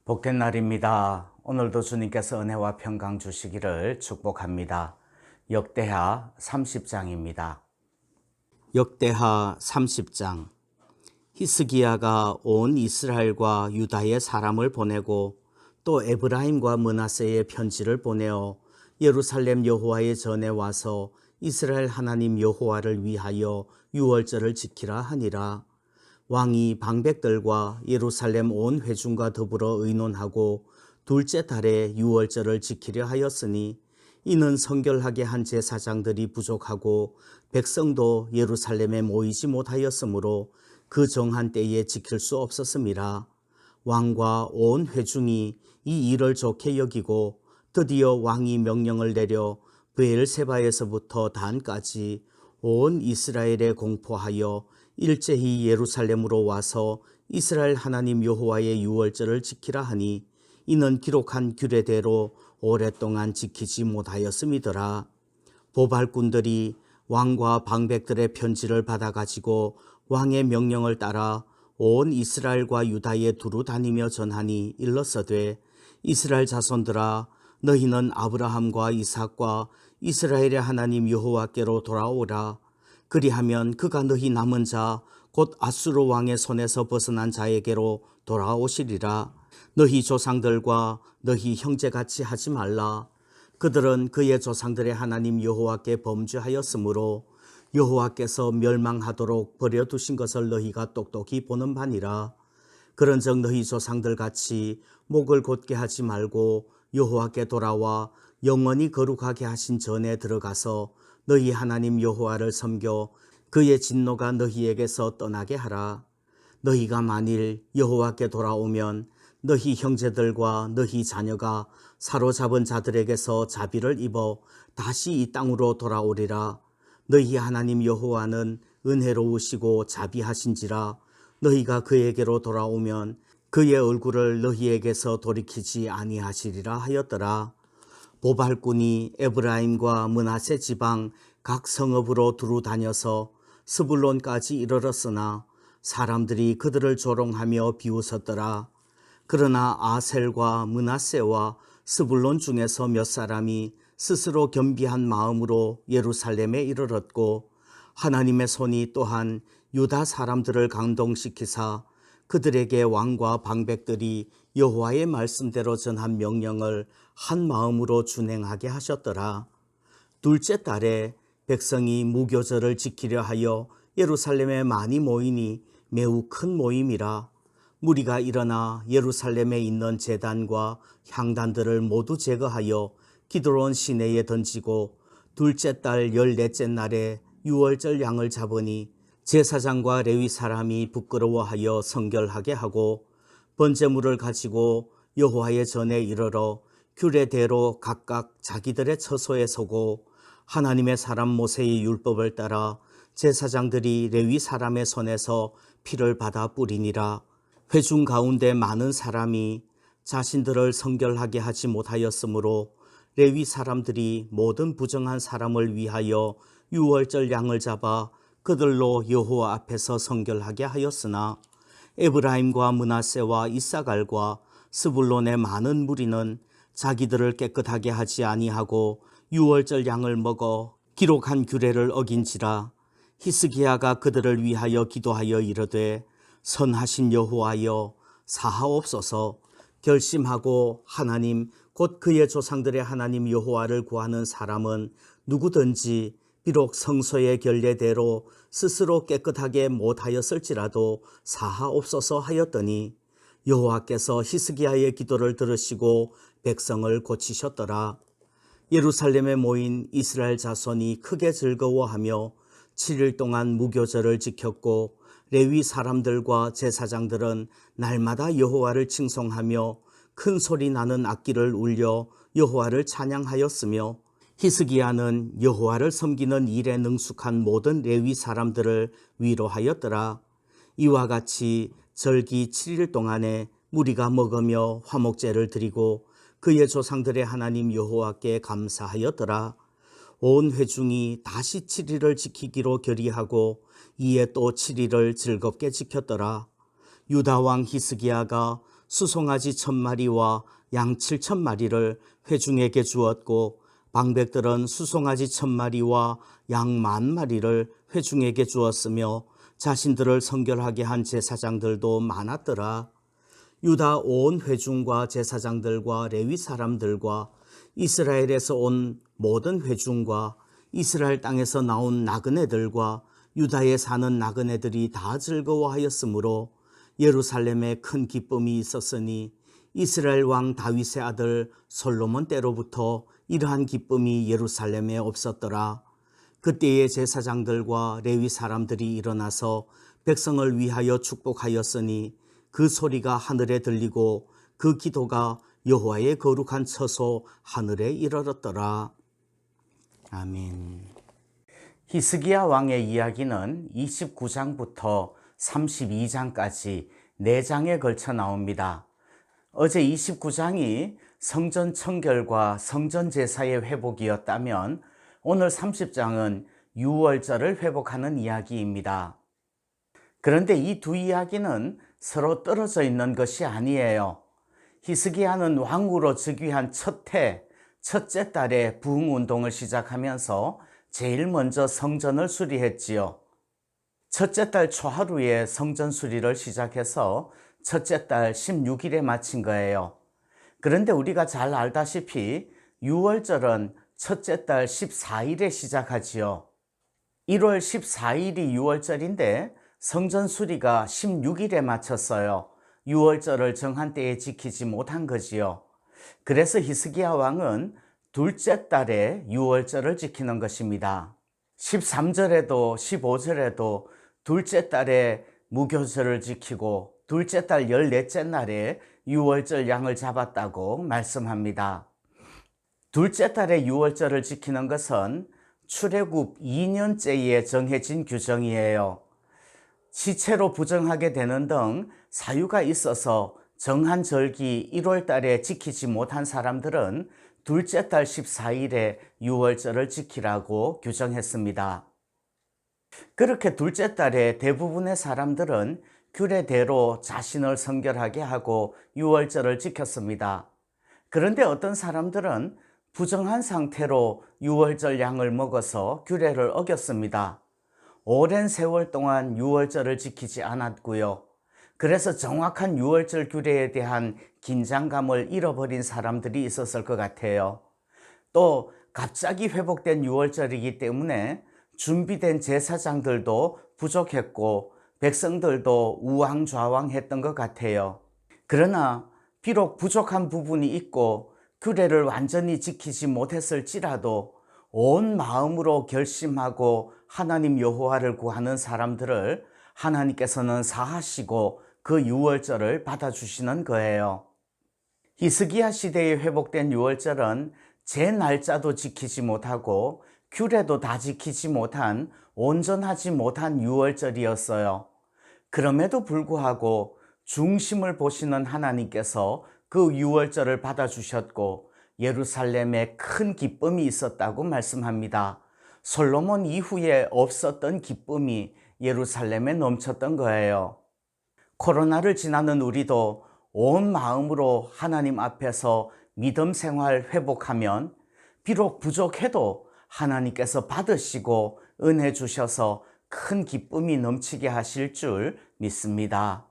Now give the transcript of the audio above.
복된 날입니다. 오늘도 주님께서 은혜와 평강 주시기를 축복합니다. 역대하 30장입니다. 역대하 30장. 히스기야가 온 이스라엘과 유다의 사람을 보내고 또 에브라임과 므낫세의 편지를 보내어 예루살렘 여호와의 전에 와서 이스라엘 하나님 여호와를 위하여 유월절을 지키라 하니라. 왕이 방백들과 예루살렘 온 회중과 더불어 의논하고 둘째 달에 유월절을 지키려 하였으니 이는 성결하게 한 제사장들이 부족하고 백성도 예루살렘에 모이지 못하였으므로 그 정한 때에 지킬 수 없었음이라. 왕과 온 회중이 이 일을 좋게 여기고 드디어 왕이 명령을 내려 브엘세바에서부터 단까지 온 이스라엘에 공포하여 일제히 예루살렘으로 와서 이스라엘 하나님 여호와의 유월절을 지키라 하니 이는 기록한 규례대로 오랫동안 지키지 못하였음이더라. 보발꾼들이 왕과 방백들의 편지를 받아가지고 왕의 명령을 따라 온 이스라엘과 유다에 두루 다니며 전하니 일렀으되 이스라엘 자손들아 너희는 아브라함과 이삭과 이스라엘의 하나님 여호와께로 돌아오라. 그리하면 그가 너희 남은 자 곧 아수르 왕의 손에서 벗어난 자에게로 돌아오시리라. 너희 조상들과 너희 형제같이 하지 말라. 그들은 그의 조상들의 하나님 여호와께 범죄하였으므로 여호와께서 멸망하도록 버려두신 것을 너희가 똑똑히 보는 바니라. 그런즉 너희 조상들같이 목을 곧게 하지 말고 여호와께 돌아와 영원히 거룩하게 하신 전에 들어가서 너희 하나님 여호와를 섬겨 그의 진노가 너희에게서 떠나게 하라. 너희가 만일 여호와께 돌아오면 너희 형제들과 너희 자녀가 사로잡은 자들에게서 자비를 입어 다시 이 땅으로 돌아오리라. 너희 하나님 여호와는 은혜로우시고 자비하신지라. 너희가 그에게로 돌아오면 그의 얼굴을 너희에게서 돌이키지 아니하시리라 하였더라. 보발꾼이 에브라임과 므낫세 지방 각 성읍으로 두루 다녀서 스불론까지 이르렀으나 사람들이 그들을 조롱하며 비웃었더라. 그러나 아셀과 므낫세와 스불론 중에서 몇 사람이 스스로 겸비한 마음으로 예루살렘에 이르렀고 하나님의 손이 또한 유다 사람들을 감동시키사 그들에게 왕과 방백들이 여호와의 말씀대로 전한 명령을 한 마음으로 준행하게 하셨더라. 둘째 달에 백성이 무교절을 지키려 하여 예루살렘에 많이 모이니 매우 큰 모임이라. 무리가 일어나 예루살렘에 있는 제단과 향단들을 모두 제거하여 기드론 시내에 던지고 둘째 달 14째 날에 유월절 양을 잡으니 제사장과 레위 사람이 부끄러워하여 성결하게 하고 번제물을 가지고 여호와의 전에 이르러 규례대로 각각 자기들의 처소에 서고 하나님의 사람 모세의 율법을 따라 제사장들이 레위 사람의 손에서 피를 받아 뿌리니라. 회중 가운데 많은 사람이 자신들을 성결하게 하지 못하였으므로 레위 사람들이 모든 부정한 사람을 위하여 유월절 양을 잡아 그들로 여호와 앞에서 성결하게 하였으나 에브라임과 므낫세와 이사갈과 스불론의 많은 무리는 자기들을 깨끗하게 하지 아니하고 유월절 양을 먹어 기록한 규례를 어긴지라. 히스기야가 그들을 위하여 기도하여 이르되 선하신 여호와여 사하옵소서. 결심하고 하나님 곧 그의 조상들의 하나님 여호와를 구하는 사람은 누구든지 비록 성소의 결례대로 스스로 깨끗하게 못하였을지라도 사하옵소서 하였더니 여호와께서 히스기야의 기도를 들으시고 백성을 고치셨더라. 예루살렘에 모인 이스라엘 자손이 크게 즐거워하며 7일 동안 무교절을 지켰고 레위 사람들과 제사장들은 날마다 여호와를 칭송하며 큰 소리 나는 악기를 울려 여호와를 찬양하였으며 히스기야는 여호와를 섬기는 일에 능숙한 모든 레위 사람들을 위로하였더라. 이와 같이 절기 7일 동안에 무리가 먹으며 화목제를 드리고 그의 조상들의 하나님 여호와께 감사하였더라. 온 회중이 다시 7일을 지키기로 결의하고 이에 또 7일을 즐겁게 지켰더라. 유다 왕 히스기야가 수송아지 1000마리와 양 7000마리를 회중에게 주었고 방백들은 수송아지 1000마리와 양 10,000마리를 회중에게 주었으며 자신들을 성결하게 한 제사장들도 많았더라. 유다 온 회중과 제사장들과 레위 사람들과 이스라엘에서 온 모든 회중과 이스라엘 땅에서 나온 나그네들과 유다에 사는 나그네들이 다 즐거워하였으므로 예루살렘에 큰 기쁨이 있었으니 이스라엘 왕 다윗의 아들 솔로몬 때로부터 이러한 기쁨이 예루살렘에 없었더라. 그때의 제사장들과 레위 사람들이 일어나서 백성을 위하여 축복하였으니 그 소리가 하늘에 들리고 그 기도가 여호와의 거룩한 처소 하늘에 이르렀더라. 아멘. 히스기야 왕의 이야기는 29장부터 32장까지 4장에 걸쳐 나옵니다. 어제 29장이 성전 청결과 성전 제사의 회복이었다면 오늘 30장은 유월절을 회복하는 이야기입니다. 그런데 이 두 이야기는 서로 떨어져 있는 것이 아니에요. 히스기야는 왕으로 즉위한 첫째 달에 부흥운동을 시작하면서 제일 먼저 성전을 수리했지요. 첫째 달 초하루에 성전 수리를 시작해서 첫째 달 16일에 마친 거예요. 그런데 우리가 잘 알다시피 유월절은 첫째 달 14일에 시작하지요. 1월 14일이 유월절인데 성전 수리가 16일에 마쳤어요. 유월절을 정한 때에 지키지 못한 거지요. 그래서 히스기야 왕은 둘째 달에 유월절을 지키는 것입니다. 13절에도 15절에도 둘째 달에 무교절을 지키고 둘째 달 14째 날에 유월절 양을 잡았다고 말씀합니다. 둘째 달에 유월절을 지키는 것은 출애굽 2년째에 정해진 규정이에요. 시체로 부정하게 되는 등 사유가 있어서 정한 절기 1월 달에 지키지 못한 사람들은 둘째 달 14일에 유월절을 지키라고 규정했습니다. 그렇게 둘째 달에 대부분의 사람들은 규례대로 자신을 성결하게 하고 유월절을 지켰습니다. 그런데 어떤 사람들은 부정한 상태로 유월절 양을 먹어서 규례를 어겼습니다. 오랜 세월 동안 유월절을 지키지 않았고요. 그래서 정확한 유월절 규례에 대한 긴장감을 잃어버린 사람들이 있었을 것 같아요. 또 갑자기 회복된 유월절이기 때문에 준비된 제사장들도 부족했고 백성들도 우왕좌왕했던 것 같아요. 그러나 비록 부족한 부분이 있고 규례를 완전히 지키지 못했을지라도 온 마음으로 결심하고 하나님 여호와를 구하는 사람들을 하나님께서는 사하시고 그 유월절을 받아주시는 거예요. 히스기야 시대에 회복된 유월절은 제 날짜도 지키지 못하고 규례도 다 지키지 못한 온전하지 못한 유월절이었어요. 그럼에도 불구하고 중심을 보시는 하나님께서 그 유월절을 받아주셨고 예루살렘에 큰 기쁨이 있었다고 말씀합니다. 솔로몬 이후에 없었던 기쁨이 예루살렘에 넘쳤던 거예요. 코로나를 지나는 우리도 온 마음으로 하나님 앞에서 믿음 생활 회복하면 비록 부족해도 하나님께서 받으시고 은혜 주셔서 큰 기쁨이 넘치게 하실 줄 믿습니다.